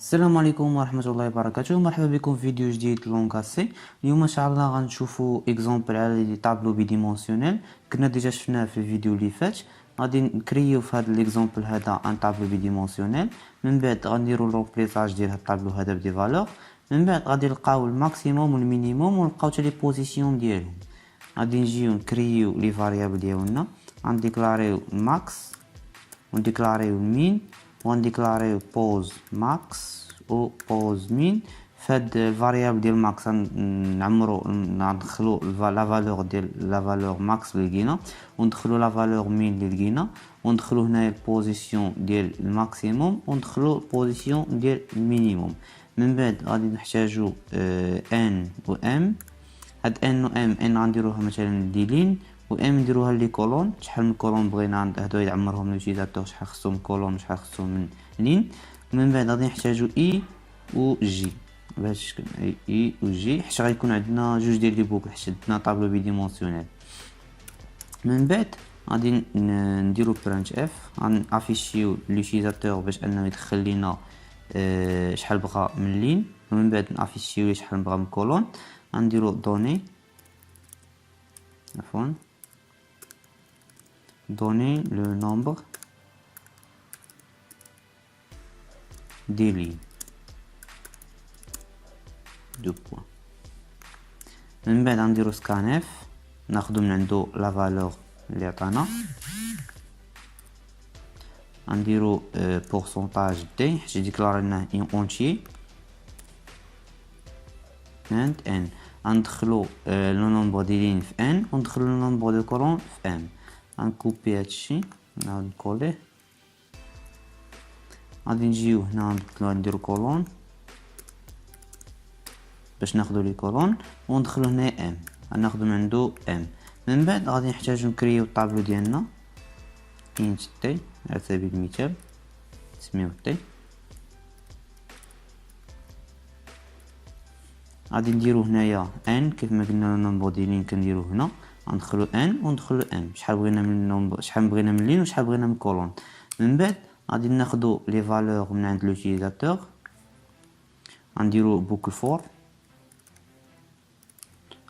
السلام عليكم ورحمة الله وبركاته. مرحبا بكم في فيديو جديد لونغاسي. اليوم ان شاء الله غنشوفوا اكزامبل على طابلو بيديمونسيونيل. كنا ديجا شفناه في الفيديو اللي فات. غادي نكريو في هذا الاكزامبل هذا ان طابلو بيديمونسيونيل. من بعد غنديروا لومبليساج ديال هذا الطابلو هذا بدي فالور. من بعد غادي نلقاو الماكسيموم والمينيموم ونلقاو حتى لي بوزيسيون ديالهم. غادي نجيو نكريو لي فاريابل ديالنا. غنديكلاريو ماكس ونديكلاريو المين ونديكلاريو بوز ماكس و بوز مين. فهاد الفاريابل ديال ماكس نعمرو ندخلو لا فالور ديال لا فالور ماكس اللي لقينا وندخلو لا فالور مين اللي لقينا وندخلو هنايا البوزيسيون ديال الماكسيموم وندخلو البوزيسيون ديال المينيموم. من بعد غادي نحتاجو ان و ام. هاد ان و ام ان غنديروها مثلا لين و ام نديروها لي كولون. شحال من كولون بغينا هادو يعمرهم لوتيزاتور، شحال خصهم كولون وشحال خصهم من لين. من بعد غادي نحتاجو اي و جي بهذا الشكل، اي و جي، حيت غيكون عندنا جوج ديال لي بوكل حيت عندنا طابلو بيديمونسيونيل. من بعد غادي نديرو برانش اف، غنافيشيو لوتيزاتور باش انه يدخل لينا شحال بغا من لين. ومن بعد نافيشيو شحال بغا من كولون. غنديرو دوني عفوا donner le nombre des lignes de points. من بعد غنديرو scanf ناخدو من عندو لا فالور اللي عطانا. غنديرو pourcentage دي حيت ديكلاريناه ان اونتيي and n. غندخلو لو نومبر ديال لين في n وندخلو لو نومبر دو كولون في m. غنكوبي هادشي نعاود نكوليه. غادي نجيو هنا نبدلو نديرو كولون باش ناخدو لي كولون وندخلو هنا ام، غناخدو من عندو ام. من بعد غادي نحتاجو نكريو الطابلو ديالنا انت تي على سبيل المثال نسميوه تي. غادي نديرو هنايا ان كيف ما قلنا لو نومبر ديال لين كنديرو هنا. غندخلو ان وندخلو ام، شحال بغينا من نومبر، شحال بغينا من لين وشحال بغينا من كولون. من بعد غادي ناخدو لي فالور من عند لوتيزاتور. غنديرو بوكل فور،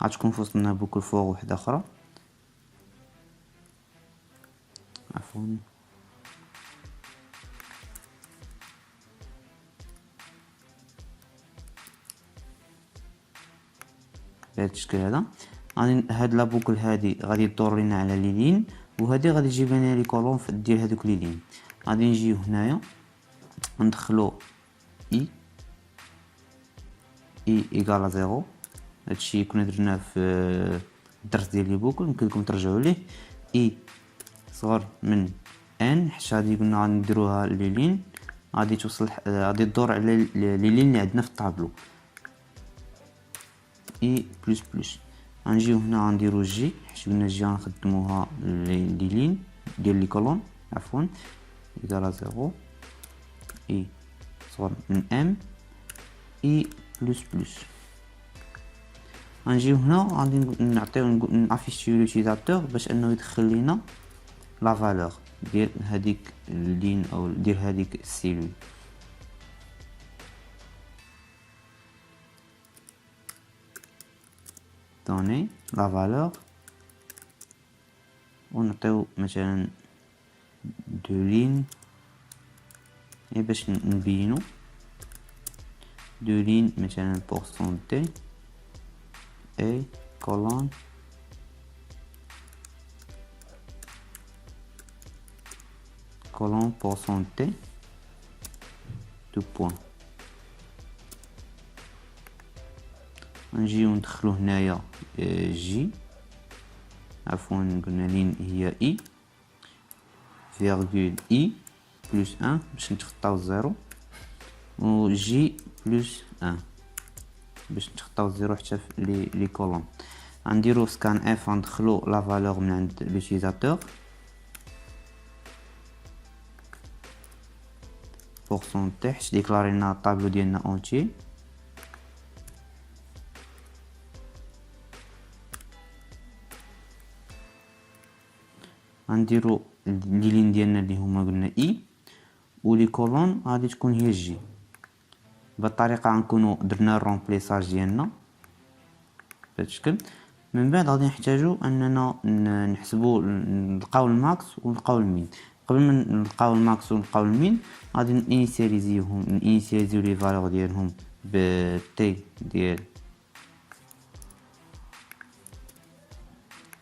غتكون في وسطنا بوكل فور وحده اخرى عفوا بهذا الشكل هذا. غادي هاد لا بوكل هادي غادي تدور لينا على لي لين وهادي غادي تجيب لنا لي كولون ديال هادوك لي لين. غادي نجيو هنايا ندخلو اي ايكال زيرو. هادشي كنا درناه في الدرس ديال لي بوكل، يمكن لكم ترجعوا ليه. اي صغر من ان حيت هادي قلنا غنديروها لي لين، غادي توصل غادي تدور على لي لين اللي عندنا في الطابلو اي بلس بلس. غنجيو هنا غنديرو جي حيت قلنا جي غنخدموها لي لين ديال لي كولون عفوا ايكال زيرو. اي صغر من ام اي بلس بلس. غنجيو هنا غادي نعطيو نافيشيو لوتيزاتور باش انه يدخل لينا لا فالور ديال هذيك اللين او ديال هذيك السيلول. دوني لا فالور ونعطيو مثلا دو لين باش نبينو دو لين مثلا بورسونتي اي كولون pourcentage de points. نجيو ندخلو هنايا جي عفوا قلنا لين هي اي فيرغول اي بلس ان باش نتخطاو زيرو و جي بلس ان باش نتخطاو زيرو حتى في لي كولون. غنديرو سكان اف غندخلو لا فالور من عند لوتيزاتور بورسونتي حيت ديكلارينا الطابلو ديالنا اونتي. غنديرو لي لين ديالنا اللي هما قلنا اي ولي كولون غادي تكون هي جي. بالطريقه غنكونوا درنا الرومبليساج ديالنا بهذا الشكل. من بعد غادي نحتاجو اننا نحسبوا نلقاو الماكس ونلقاو المين. قبل ما نلقاو الماكس ونلقاو المين غادي نينيسياليزيو لي فالور ديالهم ب تي ديال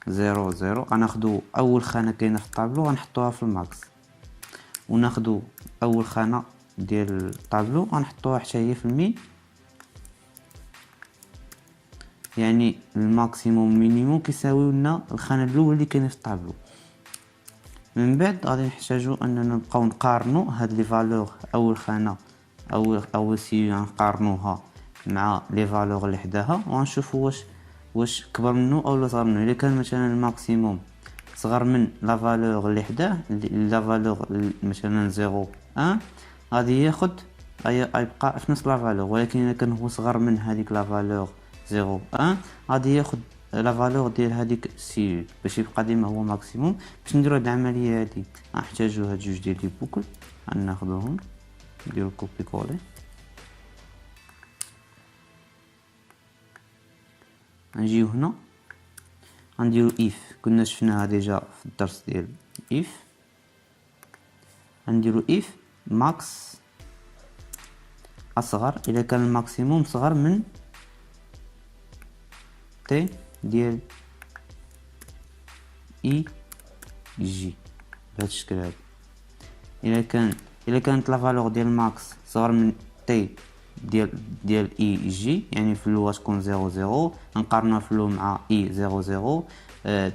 0 غناخدو اول خانه كاينه في الطابلو غنحطوها في الماكس، وناخدو اول خانه ديال الطابلو غنحطوها حتى هي في المين، يعني الماكسيموم مينيموم كيساويو لنا الخانه الاولى اللي كاينه في الطابلو. من بعد غادي نحتاجو اننا نبقاو نقارنوا هاد لي فالور، اول خانه اول سي غنقارنوها مع لي فالور اللي حداها وغنشوفوا واش كبر منه او صغر منه. الا كان مثلا الماكسيموم صغر من لا فالور اللي حداه، لا فالور مثلا 0.1 غادي ياخد يبقى في نفس لا فالور، ولكن الا كان هو صغر من هذيك لا فالور 0.1 غادي ياخد لا فالور ديال هذيك سي باش يبقى ديما هو ماكسيموم. باش نديرو هاد العمليه هادي غنحتاجو هاد جوج ديال لي بوكل، غناخدوهم نديرو كوبي كولي، نجيو هنا غنديرو اف كنا شفناها ديجا في الدرس ديال اف، غنديرو اف ماكس اصغر اذا كان الماكسيموم صغر من تي ديال اي جي بهذا الشكل هذا. الا كانت لا فالور ديال ماكس صغر من تي ديال اي جي، يعني في الاول تكون 0 نقارنوها في الاول مع اي 0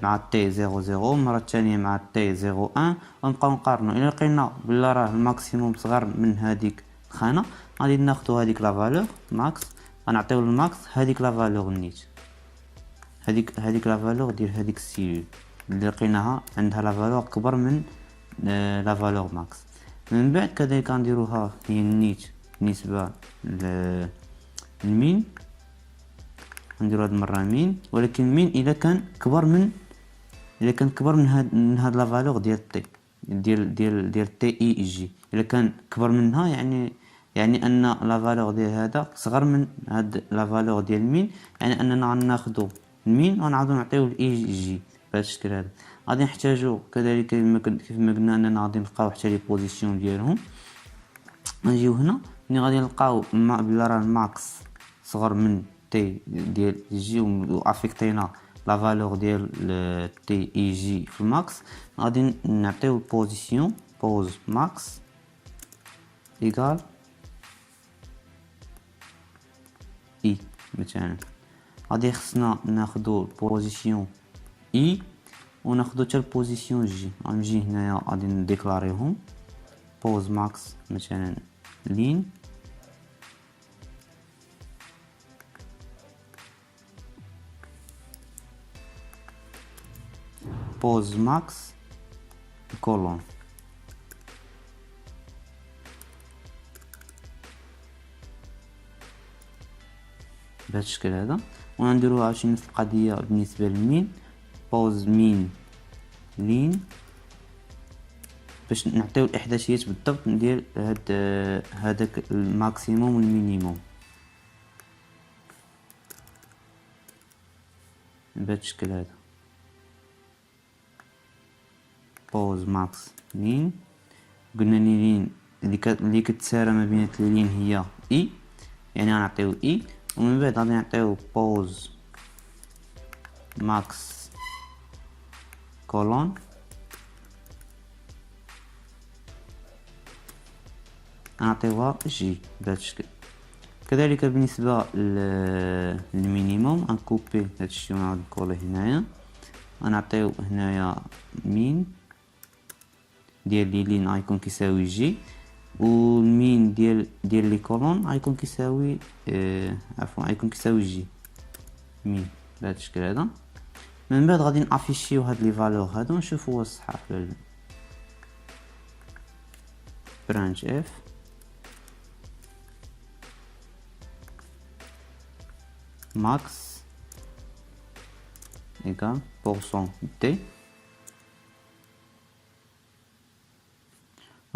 مع تي 0 المره الثانيه مع تي 0 ونبقاو نقارنوا. الا لقينا بلا راه الماكسيموم صغر من هذيك الخانه غادي ناخذوا هذيك لا فالور ماكس غنعطيو للماكس هذيك لا فالور نيت، هذيك لا فالور ديال هذيك السيل اللي لقيناها عندها لا فالور كبر من لا فالور ماكس. من بعد كذلك غنديروها هي النيت بالنسبه للمين، نديرو هاد المره مين، ولكن مين الا كان كبر من هاد لا فالور ديال تي ديال تي اي جي. الا كان كبر منها يعني ان لا فالور ديال هذا صغر من هاد لا فالور ديال مين، يعني اننا غناخدو المين ونعاودو نعطيو الاي جي بهذا الشكل هذا. غادي نحتاجو كذلك كيف ما قلنا اننا غادي نلقاو حتى لي بوزيسيون ديالهم. نجيو هنا ملي غادي نلقاو بلا راه الماكس صغر من تي ديال جي وافيكتينا لا فالور ديال تي اي جي في الماكس، غادي نعطيو البوزيسيون بوز ماكس ايكال اي. مثلا غادي خصنا ناخدو البوزيسيون اي وناخدو حتى البوزيسيون جي. غنجي هنايا غادي نديكلاريهم بوز ماكس مثلا لين بوز ماكس كولون. بهذا الشكل هذا. وغنديرو عاوتاني نفس القضيه بالنسبه للمين بوز مين لين باش نعطيو الاحداثيات بالضبط ندير هذاك الماكسيموم والمينيموم بهذا الشكل هذا. بوز ماكس لين قلنا لين اللي كتسارى ما بين لين هي اي، يعني غنعطيو اي. ومن بعد غادي نعطيو بوز ماكس كولون غنعطيوها جي بهذا الشكل. كذلك بالنسبه للمينيموم غنكوبي هادشي ونعاود نكولي هنايا، غنعطيو هنايا مين ديال لي لين غيكون كيساوي جي، والمين ديال لي كولون غيكون كيساوي عفوا غيكون كيساوي جي مين بهذا الشكل هذا. من بعد غادي نافيشيو هاد لي فالور هادو ونشوفوا واش صحاح ولا لا. برانش اف ماكس ايكال بورسون دي،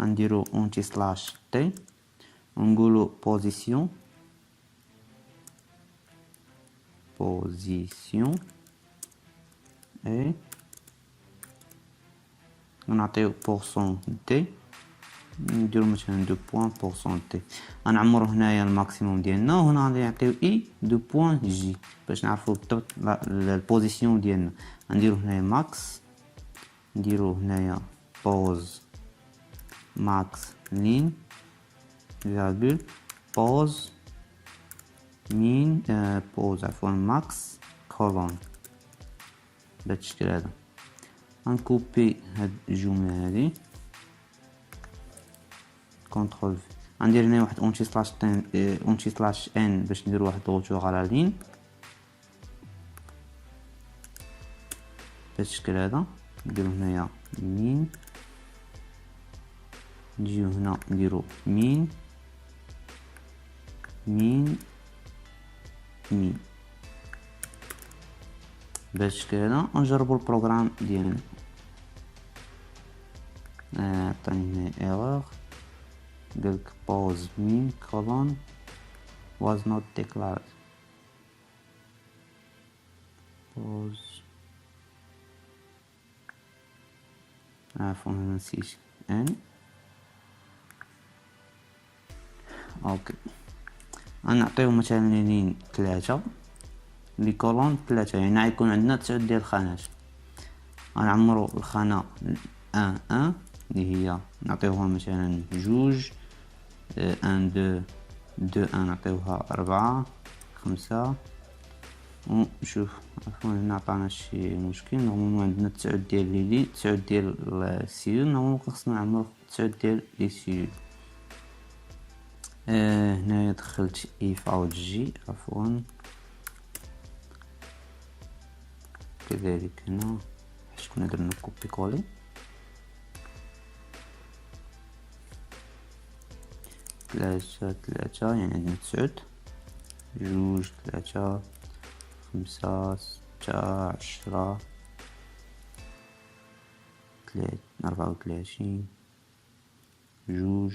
غنديرو اونتي سلاش تي ونقولوا بوزيسيون اي ونعطيو بورسونتي، نديرو مثلا 2 بورسونتي. غنعمرو هنايا الماكسيموم ديالنا، وهنا غادي نعطيو اي 2 جي باش نعرفو بالضبط البوزيسيون ديالنا. غنديرو هنايا ماكس، نديرو هنايا بوز ماكس لين فيرغول بوز مين بوز عفوا ماكس كولون بهذا الشكل هذا. غنكوبي هاد الجملة هادي، كونترول في، غندير هنا واحد اونتي سلاش ان باش ندير واحد الروتور على لين بهذا الشكل هذا. نديرو هنايا مين، نجيو هنا نديرو مين مين مين بهذا الشكل هذا. ونجربو البروغرام ديالنا. عطاني هنا ايرور، قالك pause mean colon was not declared. pause عفوا هنا نسيت ان. اوكي غنعطيو مثلا لين 3 لي كولون 3، يعني غيكون عندنا 9 ديال الخانات. غنعمرو الخانة 1 اللي هي نعطيوها مثلا 2 1 2 1 نعطيوها 4 5. ونشوف عفوا هنا عطانا شي مشكل، نورمالمون عندنا 9 ديال لي 9 ديال السيول، نورمالمون خصنا نعمرو 9 ديال لي سيول. هنايا دخلت اف اوت جي عفوا، كذلك هنا حيت كنا درنا كوبي كولي. ثلاثة يعني عندنا 9 2 3 5 6 10 34 2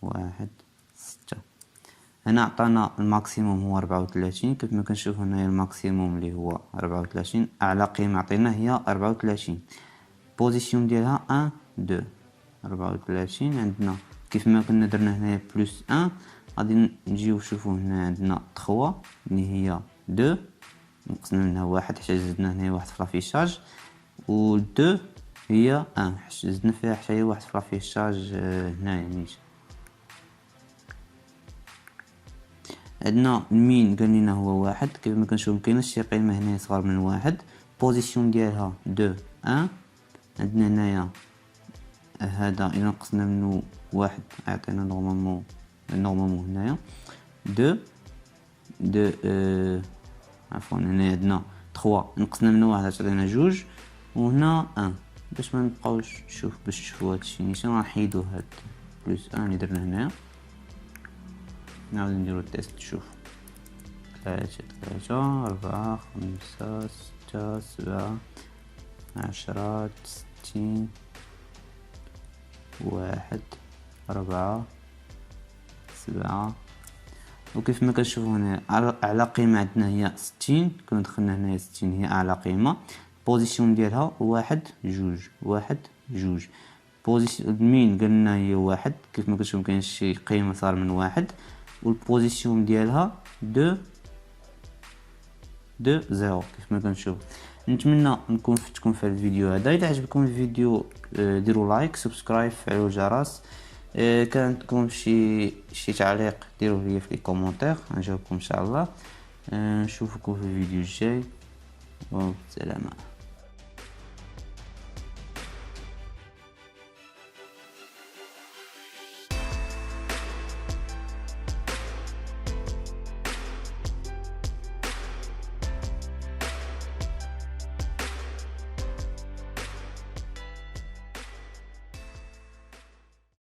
1 6. هنا عطانا الماكسيموم هو 34. كيف ما كنشوف هنايا الماكسيموم اللي هو 34، اعلى قيمه عطينا هي 34. بوزيسيون ديالها 1 2 34 عندنا. كيف ما كنا درنا هنايا بلس 1 غادي نجيو نشوفو هنا عندنا 3 اللي هي 2 نقصنا منها 1 حيت زدنا هنايا واحد في لافيشاج، و 2 هي 1 حيت زدنا فيها حتى هي واحد في لافيشاج هنايا نيت. عندنا المين قال لنا هو 1. كيف ما كنشوف مكايناش شي قيمه هنا صغر من 1. بوزيسيون ديالها 2 1. عندنا هنايا هذا الا نقصنا منه 1 يعطينا نورمالمون هنايا 2 عفوا هنا عندنا 3 نقصنا منه 1 تعطينا 2، وهنا 1 باش ما نبقاوش باش تشوفوا هادشي نيشان غنحيدو هاد بلس 1 اللي درنا هنايا. نعاود نديرو التيست تشوف 3 4 5 6 7 10 60 1 4 7. وكيف ما كنشوفوا هنا اعلى قيمه عندنا هي 60. كنا دخلنا هنايا 60 هي اعلى قيمه. بوزيسيون ديالها 1 2 1 2. بوزيسيون المين قلنا هي 1. كيف ما كنشوفوا مكاينش شي قيمه صار من 1. والبوزيسيون ديالها 2 0 كيف ما كنشوف. نتمنى نكون فتكم في هذا الفيديو هذا. اذا عجبكم الفيديو ديروا لايك سبسكرايب فعلوا الجرس. كان عندكم شي تعليق ديروه لي في لي كومونتير نجاوبكم ان شاء الله. نشوفكم في الفيديو الجاي والسلامه.